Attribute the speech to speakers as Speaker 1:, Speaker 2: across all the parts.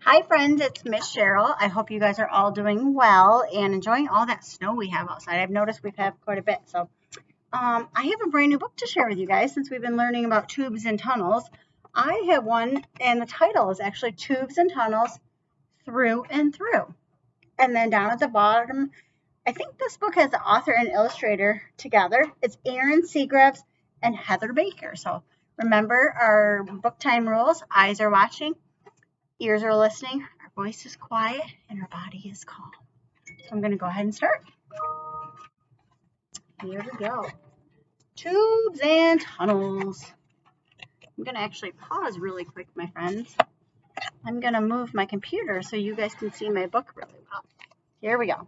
Speaker 1: Hi friends, it's Miss Cheryl. I hope you guys are all doing well and enjoying all that snow we have outside. I've noticed we've had quite a bit. So I have a brand new book to share with you guys since we've been learning about tubes and tunnels. I have one and the title is actually Tubes and Tunnels Through and Through. And then down at the bottom, I think this book has the author and illustrator together. It's Aaron Seagraves and Heather Baker. So remember our book time rules. Eyes are watching. Ears are listening, our voice is quiet, and our body is calm. So I'm going to go ahead and start. Here we go. Tubes and tunnels. I'm going to actually pause really quick, my friends. I'm going to move my computer so you guys can see my book really well. Here we go.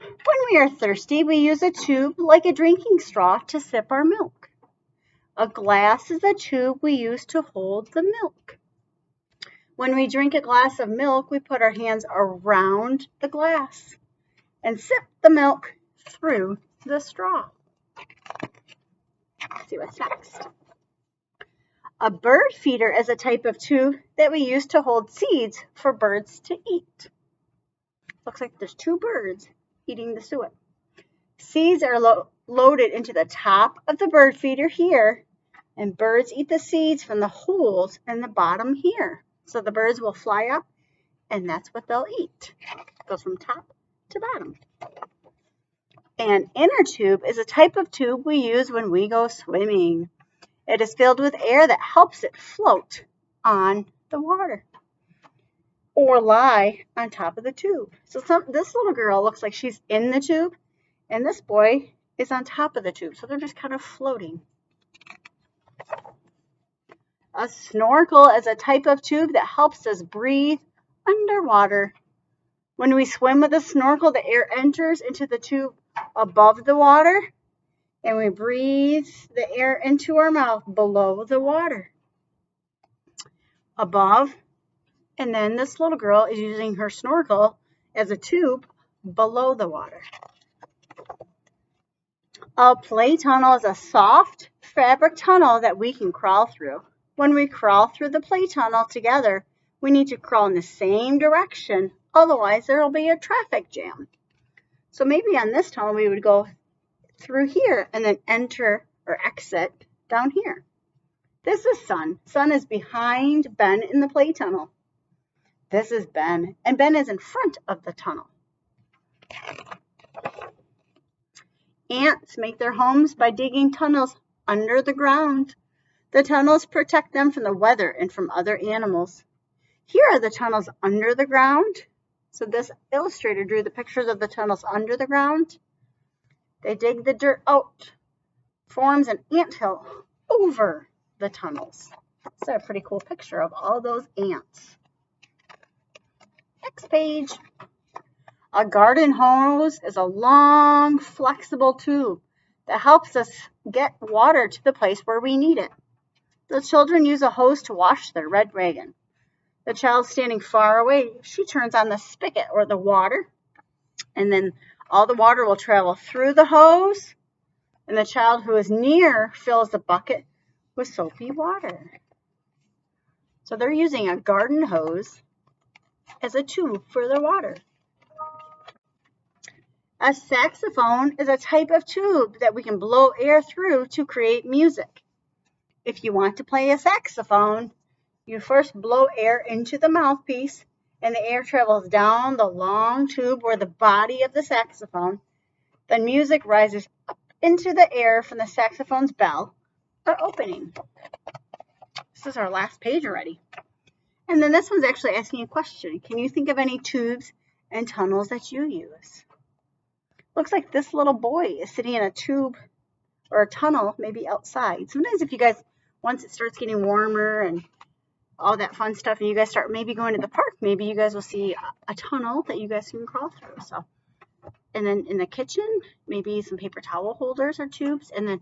Speaker 1: When we are thirsty, we use a tube like a drinking straw to sip our milk. A glass is a tube we use to hold the milk. When we drink a glass of milk, we put our hands around the glass and sip the milk through the straw. Let's see what's next. A bird feeder is a type of tube that we use to hold seeds for birds to eat. Looks like there's two birds eating the suet. Seeds are loaded into the top of the bird feeder here, and birds eat the seeds from the holes in the bottom here. So the birds will fly up, and that's what they'll eat. It goes from top to bottom. An inner tube is a type of tube we use when we go swimming. It is filled with air that helps it float on the water or lie on top of the tube. So this little girl looks like she's in the tube, and this boy is on top of the tube. So they're just kind of floating. A snorkel is a type of tube that helps us breathe underwater. When we swim with a snorkel, the air enters into the tube above the water, and we breathe the air into our mouth below the water. Above, and then this little girl is using her snorkel as a tube below the water. A play tunnel is a soft fabric tunnel that we can crawl through. When we crawl through the play tunnel together, we need to crawl in the same direction, otherwise there will be a traffic jam. So maybe on this tunnel we would go through here and then enter or exit down here. This is Sun. Sun is behind Ben in the play tunnel. This is Ben, and Ben is in front of the tunnel. Ants make their homes by digging tunnels under the ground. The tunnels protect them from the weather and from other animals. Here are the tunnels under the ground. So this illustrator drew the pictures of the tunnels under the ground. They dig the dirt out, forms an anthill over the tunnels. That's a pretty cool picture of all those ants. Next page. A garden hose is a long, flexible tube that helps us get water to the place where we need it. The children use a hose to wash their red wagon. The child standing far away, she turns on the spigot or the water, and then all the water will travel through the hose, and the child who is near fills the bucket with soapy water. So they're using a garden hose as a tube for their water. A saxophone is a type of tube that we can blow air through to create music. If you want to play a saxophone, you first blow air into the mouthpiece, and the air travels down the long tube or the body of the saxophone. Then music rises up into the air from the saxophone's bell or opening. This is our last page already. And then this one's actually asking a question. Can you think of any tubes and tunnels that you use? Looks like this little boy is sitting in a tube or a tunnel, maybe outside. Sometimes if you guys, once it starts getting warmer and all that fun stuff, and you guys start maybe going to the park, maybe you guys will see a tunnel that you guys can crawl through. So, and then in the kitchen, maybe some paper towel holders or tubes, and then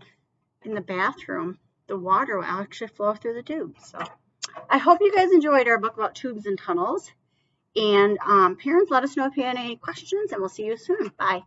Speaker 1: in the bathroom, the water will actually flow through the tubes. So I hope you guys enjoyed our book about tubes and tunnels. And parents, let us know if you had any questions, and we'll see you soon. Bye.